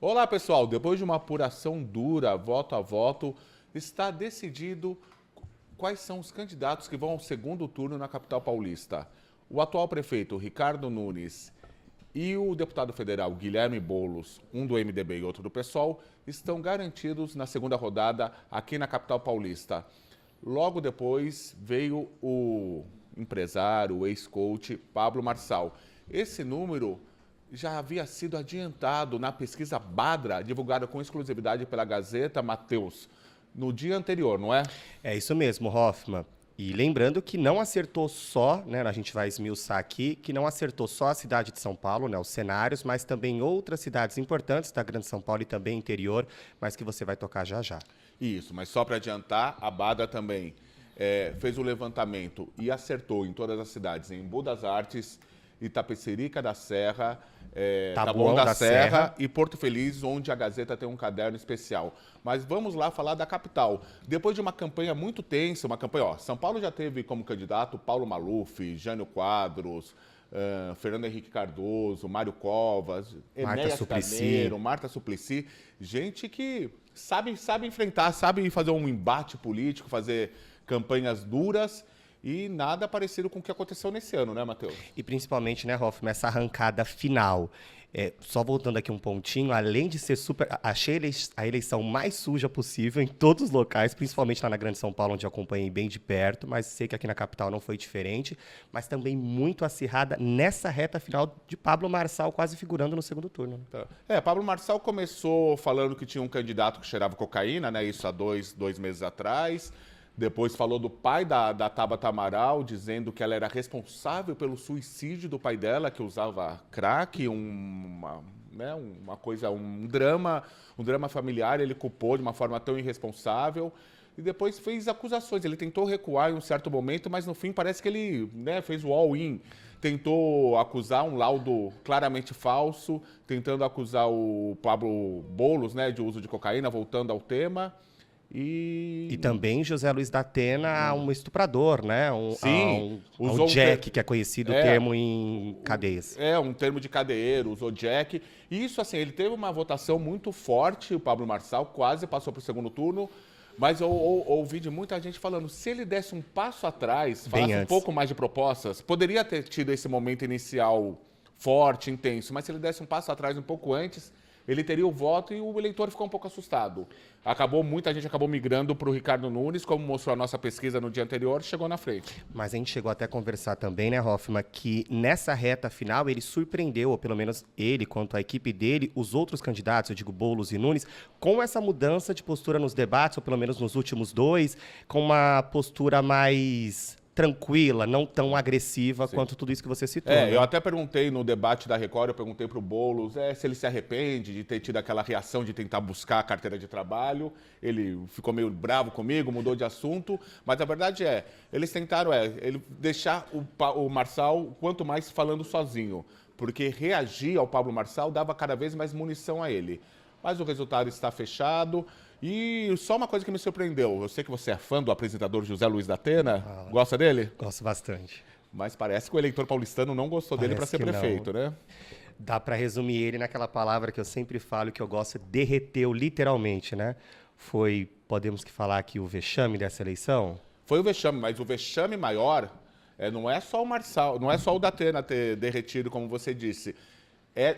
Olá, pessoal. Depois de uma apuração dura, voto a voto, está decidido quais são os candidatos que vão ao segundo turno na capital paulista. O atual prefeito, Ricardo Nunes, e o deputado federal Guilherme Boulos, um do MDB e outro do PSOL, estão garantidos na segunda rodada aqui na capital paulista. Logo depois veio o empresário, o ex-coach Pablo Marçal. Esse número já havia sido adiantado na pesquisa Badra, divulgada com exclusividade pela Gazeta Mateus, no dia anterior, não é? É isso mesmo, Hoffman. E lembrando que não acertou só, né, a gente vai esmiuçar aqui, que não acertou só a cidade de São Paulo, né, os cenários, mas também outras cidades importantes da Grande São Paulo e também interior, mas que você vai tocar já já. Isso, mas só para adiantar, a Badra também fez o levantamento e acertou em todas as cidades, em Budas Artes, Itapecerica da Serra, Taboão da Serra e Porto Feliz, onde a Gazeta tem um caderno especial. Mas vamos lá falar da capital. Depois de uma campanha muito tensa, São Paulo já teve como candidato Paulo Maluf, Jânio Quadros, Fernando Henrique Cardoso, Mário Covas, Enéas Carneiro, Marta Suplicy, gente que sabe enfrentar, sabe fazer um embate político, fazer campanhas duras. E nada parecido com o que aconteceu nesse ano, né, Matheus? E principalmente, né, Hoffman, essa arrancada final. Só voltando aqui um pontinho, além de ser achei a eleição mais suja possível em todos os locais, principalmente lá na Grande São Paulo, onde eu acompanhei bem de perto, mas sei que aqui na capital não foi diferente, mas também muito acirrada nessa reta final de Pablo Marçal quase figurando no segundo turno. Tá. Pablo Marçal começou falando que tinha um candidato que cheirava cocaína, né? Isso há dois meses atrás. Depois falou do pai da Tabata Amaral, dizendo que ela era responsável pelo suicídio do pai dela, que usava crack, um drama familiar, ele culpou de uma forma tão irresponsável. E depois fez acusações. Ele tentou recuar em um certo momento, mas no fim parece que ele fez o all-in. Tentou acusar um laudo claramente falso, tentando acusar o Pablo Boulos, de uso de cocaína, voltando ao tema. E também José Luiz da Atena, um estuprador, né? Sim, usou Jack, que é conhecido o termo em cadeias. Um termo de cadeiro, usou Jack. E isso, assim, ele teve uma votação muito forte, o Pablo Marçal quase passou para o segundo turno, mas eu ouvi de muita gente falando, se ele desse um passo atrás, falasse um pouco mais de propostas, poderia ter tido esse momento inicial forte, intenso, mas se ele desse um passo atrás um pouco antes, ele teria o voto e o eleitor ficou um pouco assustado. Muita gente acabou migrando para o Ricardo Nunes, como mostrou a nossa pesquisa no dia anterior, chegou na frente. Mas a gente chegou até a conversar também, né, Hoffman, que nessa reta final ele surpreendeu, ou pelo menos ele, quanto a equipe dele, os outros candidatos, eu digo Boulos e Nunes, com essa mudança de postura nos debates, ou pelo menos nos últimos dois, com uma postura mais tranquila, não tão agressiva quanto tudo isso que você citou. Né? Eu até perguntei no debate da Record, eu perguntei para o Boulos se ele se arrepende de ter tido aquela reação de tentar buscar a carteira de trabalho. Ele ficou meio bravo comigo, mudou de assunto, mas a verdade eles tentaram ele deixar o Marçal quanto mais falando sozinho, porque reagir ao Pablo Marçal dava cada vez mais munição a ele. Mas o resultado está fechado. E só uma coisa que me surpreendeu. Eu sei que você é fã do apresentador José Luiz da Atena. Gosta dele? Gosto bastante. Mas parece que o eleitor paulistano não gostou dele para ser prefeito, né? Dá para resumir ele naquela palavra que eu sempre falo, que eu gosto, derreteu literalmente, né? Podemos falar aqui, o vexame dessa eleição? Foi o vexame, mas o vexame maior não é só o Marçal, não é só o da Atena ter derretido, como você disse.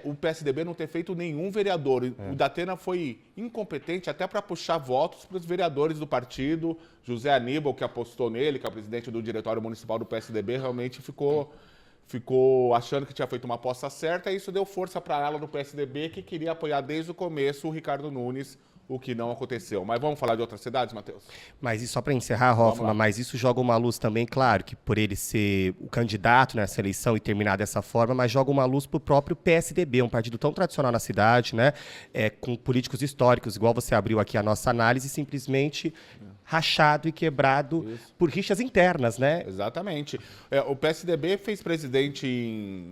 O PSDB não ter feito nenhum vereador. O da Atena foi incompetente até para puxar votos para os vereadores do partido. José Aníbal, que apostou nele, que é o presidente do Diretório Municipal do PSDB, realmente ficou achando que tinha feito uma aposta certa, e isso deu força para a ala do PSDB, que queria apoiar desde o começo o Ricardo Nunes, o que não aconteceu. Mas vamos falar de outras cidades, Matheus? Mas e só para encerrar, Hoffman, mas isso joga uma luz também, claro, que por ele ser o candidato nessa eleição e terminar dessa forma, mas joga uma luz para o próprio PSDB, um partido tão tradicional na cidade, né? Com políticos históricos, igual você abriu aqui a nossa análise, simplesmente rachado e quebrado por rixas internas, né? Exatamente. O PSDB fez presidente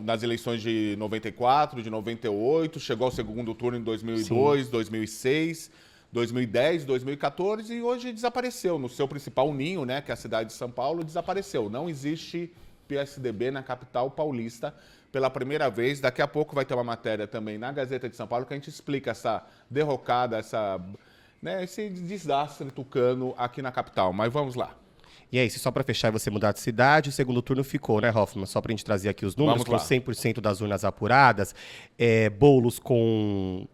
nas eleições de 94, de 98, chegou ao segundo turno em 2002, Sim. 2006, 2010, 2014 e hoje desapareceu. No seu principal ninho, que é a cidade de São Paulo, desapareceu. Não existe PSDB na capital paulista, pela primeira vez. Daqui a pouco vai ter uma matéria também na Gazeta de São Paulo que a gente explica essa derrocada, esse desastre tucano aqui na capital. Mas vamos lá. E é isso, só para fechar e você mudar de cidade, o segundo turno ficou, né, Hoffman? Só para a gente trazer aqui os números, com 100% das urnas apuradas, Boulos com...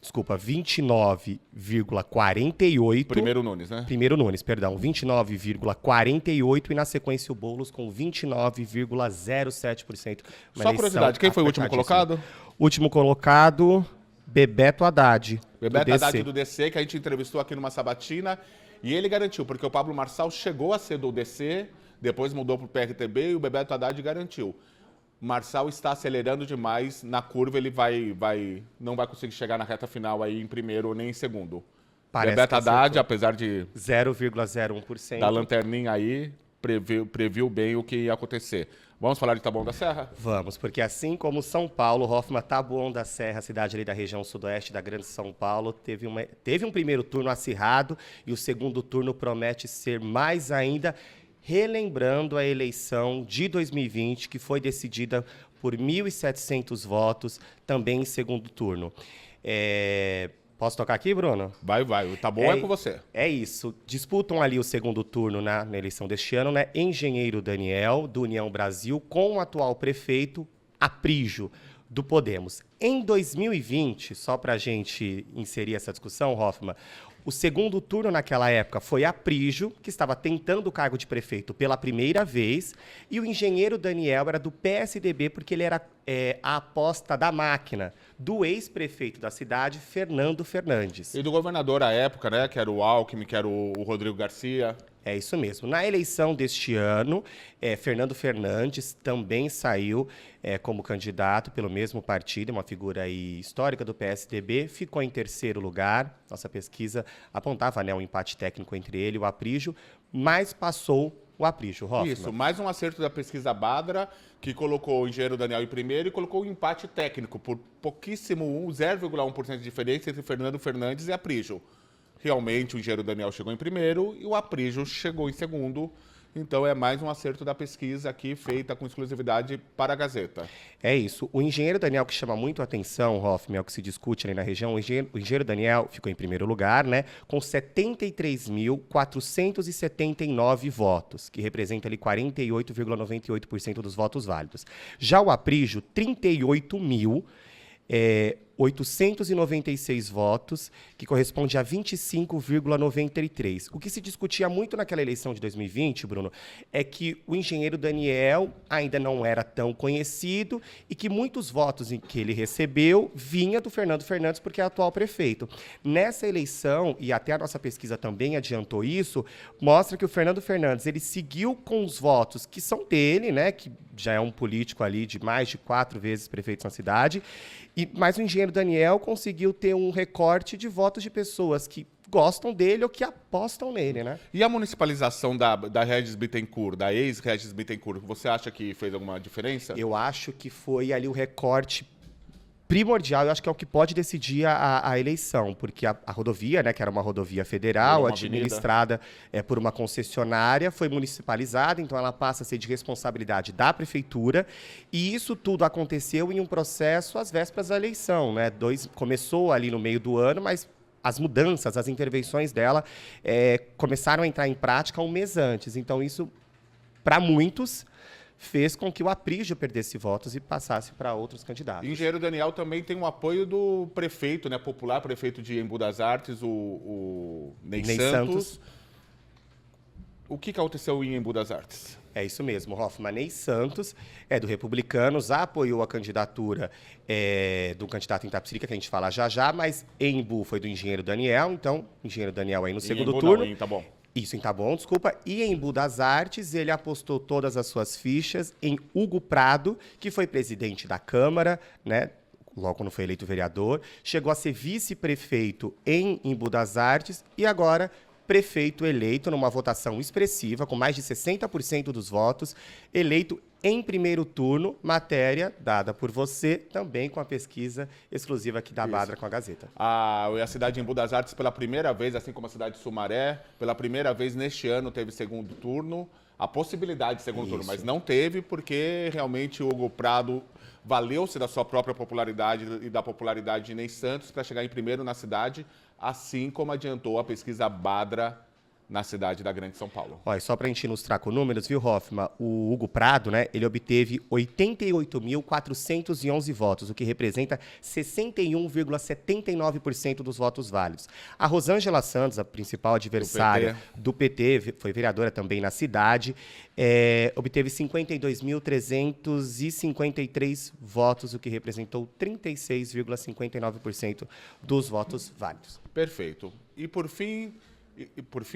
29,48. Primeiro Nunes, né? Primeiro Nunes, perdão. 29,48 e na sequência o Boulos com 29,07%. Só curiosidade, quem foi o último colocado? Último colocado, Bebeto Haddad. Bebeto Haddad do DC, que a gente entrevistou aqui numa sabatina. E ele garantiu, porque o Pablo Marçal chegou a ser do DC, depois mudou para o PRTB e o Bebeto Haddad garantiu. Marçal está acelerando demais na curva, ele não vai conseguir chegar na reta final aí em primeiro nem em segundo. Bebeto Haddad, apesar de 0,01%. da lanterninha aí, previu bem o que ia acontecer. Vamos falar de Taboão da Serra? Vamos, porque assim como São Paulo, Hoffman, Taboão da Serra, cidade ali da região sudoeste da Grande São Paulo, teve um primeiro turno acirrado e o segundo turno promete ser mais ainda, relembrando a eleição de 2020, que foi decidida por 1.700 votos, também em segundo turno. Posso tocar aqui, Bruno? Vai. O Taboão é com você. É isso. Disputam ali o segundo turno na eleição deste ano, né? Engenheiro Daniel, do União Brasil, com o atual prefeito, Aprígio, do Podemos. Em 2020, só para a gente inserir essa discussão, Hoffman, o segundo turno naquela época foi Aprígio, que estava tentando o cargo de prefeito pela primeira vez, e o engenheiro Daniel era do PSDB, porque ele era a aposta da máquina, do ex-prefeito da cidade, Fernando Fernandes. E do governador à época, né, que era o Alckmin, que era o Rodrigo Garcia. É isso mesmo. Na eleição deste ano, Fernando Fernandes também saiu como candidato pelo mesmo partido, uma figura aí histórica do PSDB, ficou em terceiro lugar. Nossa pesquisa apontava, né, um empate técnico entre ele e o Aprígio, mas passou o Aprígio, Hoffman. Isso, mais um acerto da pesquisa Badra, que colocou o engenheiro Daniel em primeiro e colocou o empate técnico, por pouquíssimo 0,1% de diferença entre Fernando Fernandes e Aprígio. Realmente o engenheiro Daniel chegou em primeiro e o Aprígio chegou em segundo. Então é mais um acerto da pesquisa aqui feita com exclusividade para a Gazeta. É isso. O engenheiro Daniel, que chama muito a atenção, Hoffman, é o que se discute ali na região, o engenheiro Daniel ficou em primeiro lugar, né, com 73.479 votos, que representa ali 48,98% dos votos válidos. Já o Aprígio, 38.896 votos, que corresponde a 25,93. O que se discutia muito naquela eleição de 2020, Bruno, é que o engenheiro Daniel ainda não era tão conhecido e que muitos votos que ele recebeu vinha do Fernando Fernandes, porque é atual prefeito. Nessa eleição, e até a nossa pesquisa também adiantou isso, mostra que o Fernando Fernandes ele seguiu com os votos que são dele, né, que já é um político ali de mais de 4 vezes prefeito na cidade, mas o engenheiro Daniel conseguiu ter um recorte de votos de pessoas que gostam dele ou que apostam nele, né? E a municipalização da Regis Bittencourt, da ex-Regis Bittencourt, você acha que fez alguma diferença? Eu acho que foi ali o recorte primordial, eu acho que é o que pode decidir a eleição, porque a rodovia, né, que era uma rodovia federal, administrada por uma concessionária, foi municipalizada, então ela passa a ser de responsabilidade da prefeitura, e isso tudo aconteceu em um processo às vésperas da eleição, né? Começou ali no meio do ano, mas as mudanças, as intervenções dela começaram a entrar em prática um mês antes, então isso, para muitos, fez com que o Aprígio perdesse votos e passasse para outros candidatos. O engenheiro Daniel também tem o apoio do prefeito, né, popular, prefeito de Embu das Artes, o Ney Santos. O que aconteceu em Embu das Artes? É isso mesmo, Hoffman. Ney Santos é do Republicanos, apoiou a candidatura do candidato em Itapecerica, que a gente fala já, mas em Embu foi do engenheiro Daniel, então, engenheiro Daniel aí no segundo turno. Tá bom. Isso, em Taboão, desculpa. E em Embu das Artes, ele apostou todas as suas fichas em Hugo Prado, que foi presidente da Câmara, né? Logo quando foi eleito vereador, chegou a ser vice-prefeito em Embu das Artes e agora prefeito eleito numa votação expressiva, com mais de 60% dos votos, eleito em primeiro turno, matéria dada por você, também com a pesquisa exclusiva aqui da Badra com a Gazeta. A cidade de Embu das Artes, pela primeira vez, assim como a cidade de Sumaré, pela primeira vez neste ano teve segundo turno. a possibilidade de segundo turno, mas não teve porque realmente o Hugo Prado valeu-se da sua própria popularidade e da popularidade de Ney Santos para chegar em primeiro na cidade, assim como adiantou a pesquisa Badra na cidade da Grande São Paulo. Olha, só para a gente ilustrar com números, viu, Hoffman? O Hugo Prado, né, ele obteve 88.411 votos, o que representa 61,79% dos votos válidos. A Rosângela Santos, a principal adversária do PT, foi vereadora também na cidade, obteve 52.353 votos, o que representou 36,59% dos votos válidos. Perfeito. E por fim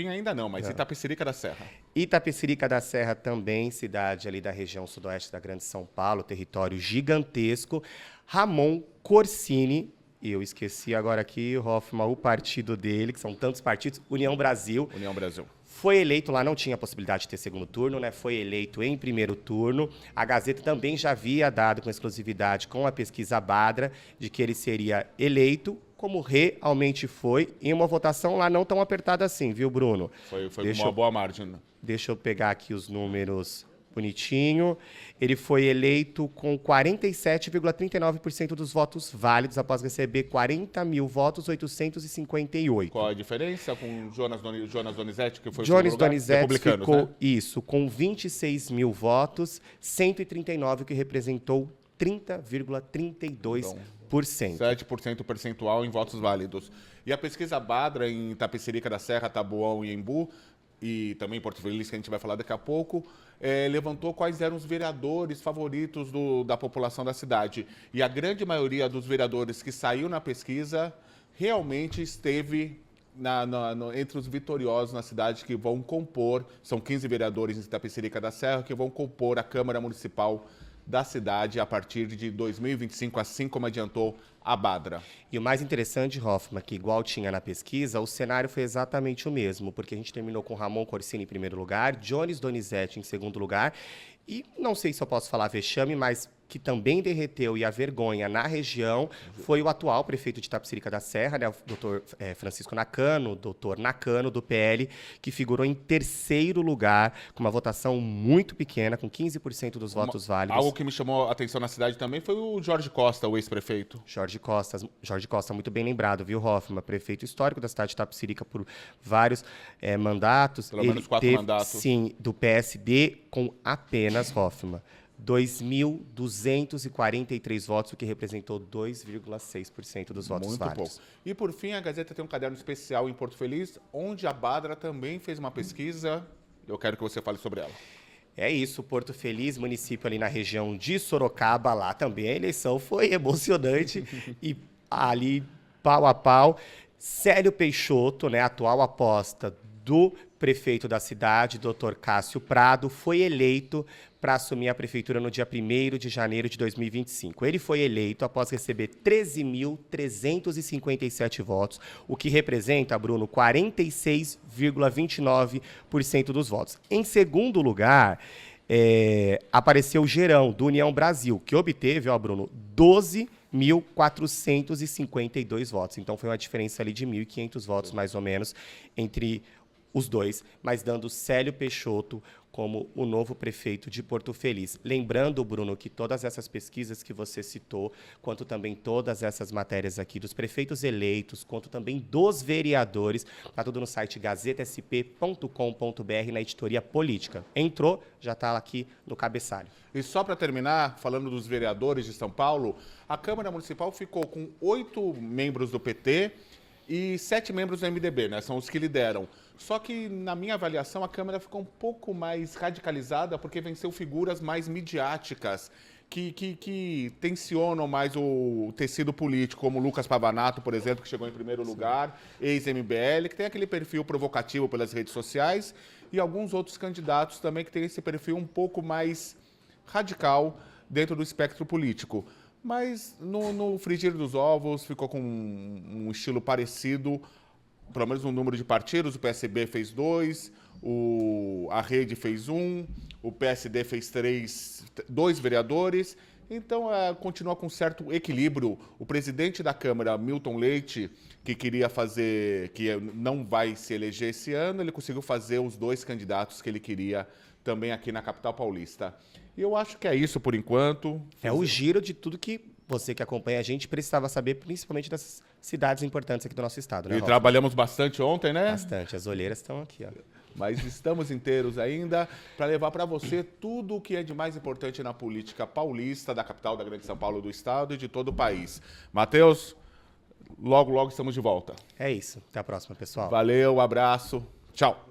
ainda não, mas Itapecerica da Serra. Itapecerica da Serra também, cidade ali da região sudoeste da Grande São Paulo, território gigantesco. Ramon Corsini, eu esqueci agora aqui, Hoffman, o partido dele, que são tantos partidos, União Brasil. União Brasil. Foi eleito lá, não tinha possibilidade de ter segundo turno, né? Foi eleito em primeiro turno. A Gazeta também já havia dado com exclusividade com a pesquisa Badra de que ele seria eleito, como realmente foi, em uma votação lá não tão apertada assim, viu, Bruno? Foi com uma boa margem. Deixa eu pegar aqui os números bonitinho. Ele foi eleito com 47,39% dos votos válidos após receber 40.858. Qual a diferença com Jonas Donizete, que foi Jonas Donizete republicano, ficou, né? isso, com 26 mil votos, 139, que representou 30,32%. 7% percentual em votos válidos. E a pesquisa Badra em Itapecerica da Serra, Taboão e Embu, e também em Porto Feliz, que a gente vai falar daqui a pouco, levantou quais eram os vereadores favoritos da população da cidade. E a grande maioria dos vereadores que saiu na pesquisa realmente esteve entre os vitoriosos na cidade, que vão compor, são 15 vereadores em Itapecerica da Serra, que vão compor a Câmara Municipal da cidade a partir de 2025, assim como adiantou a Badra. E o mais interessante, Hoffman, que igual tinha na pesquisa, o cenário foi exatamente o mesmo, porque a gente terminou com Ramon Corsini em primeiro lugar, Jonas Donizete em segundo lugar, e não sei se eu posso falar vexame, mas que também derreteu e a vergonha na região foi o atual prefeito de Itapecerica da Serra, né, o doutor Francisco Nakano, doutor Nakano, do PL, que figurou em terceiro lugar, com uma votação muito pequena, com 15% dos votos válidos. Algo que me chamou a atenção na cidade também foi o Jorge Costa, o ex-prefeito. Jorge Costa, muito bem lembrado, viu, Hoffman? Prefeito histórico da cidade de Itapecerica por vários mandatos. Pelo menos 4 mandatos. Sim, do PSD, com apenas, Hoffman, 2.243 votos, o que representou 2,6% dos votos válidos. Muito pouco. E, por fim, a Gazeta tem um caderno especial em Porto Feliz, onde a Badra também fez uma pesquisa. Eu quero que você fale sobre ela. É isso, Porto Feliz, município ali na região de Sorocaba, lá também a eleição foi emocionante e ali, pau a pau, Célio Peixoto, né, atual aposta do prefeito da cidade, Dr. Cássio Prado, foi eleito para assumir a prefeitura no dia 1º de janeiro de 2025. Ele foi eleito após receber 13.357 votos, o que representa, Bruno, 46,29% dos votos. Em segundo lugar, apareceu o Gerão, do União Brasil, que obteve, Bruno, 12.452 votos. Então, foi uma diferença ali de 1.500 votos, mais ou menos, entre os dois, mas dando Célio Peixoto como o novo prefeito de Porto Feliz. Lembrando, Bruno, que todas essas pesquisas que você citou, quanto também todas essas matérias aqui dos prefeitos eleitos, quanto também dos vereadores, está tudo no site gazetasp.com.br, na editoria política. Entrou, já está aqui no cabeçalho. E só para terminar, falando dos vereadores de São Paulo, a Câmara Municipal ficou com 8 membros do PT e 7 membros do MDB, né? São os que lideram. Só que, na minha avaliação, a Câmara ficou um pouco mais radicalizada porque venceu figuras mais midiáticas, que tensionam mais o tecido político, como Lucas Pavanato, por exemplo, que chegou em primeiro lugar, ex-MBL, que tem aquele perfil provocativo pelas redes sociais, e alguns outros candidatos também que têm esse perfil um pouco mais radical dentro do espectro político. Mas no frigir dos ovos ficou com um estilo parecido, pelo menos no número de partidos. O PSB fez 2, a Rede fez 1, o PSD fez 2 vereadores. Então, continua com certo equilíbrio. O presidente da Câmara, Milton Leite, que não vai se eleger esse ano, ele conseguiu fazer os 2 candidatos que ele queria também aqui na capital paulista. E eu acho que é isso por enquanto. É o giro de tudo que você que acompanha a gente precisava saber, principalmente dessas cidades importantes aqui do nosso estado, né, E Hoffman? trabalhamos bastante ontem, né? Bastante. As olheiras estão aqui, ó. Mas estamos inteiros ainda para levar para você tudo o que é de mais importante na política paulista, da capital da Grande São Paulo, do estado e de todo o país. Matheus, logo, logo estamos de volta. É isso. Até a próxima, pessoal. Valeu, abraço. Tchau.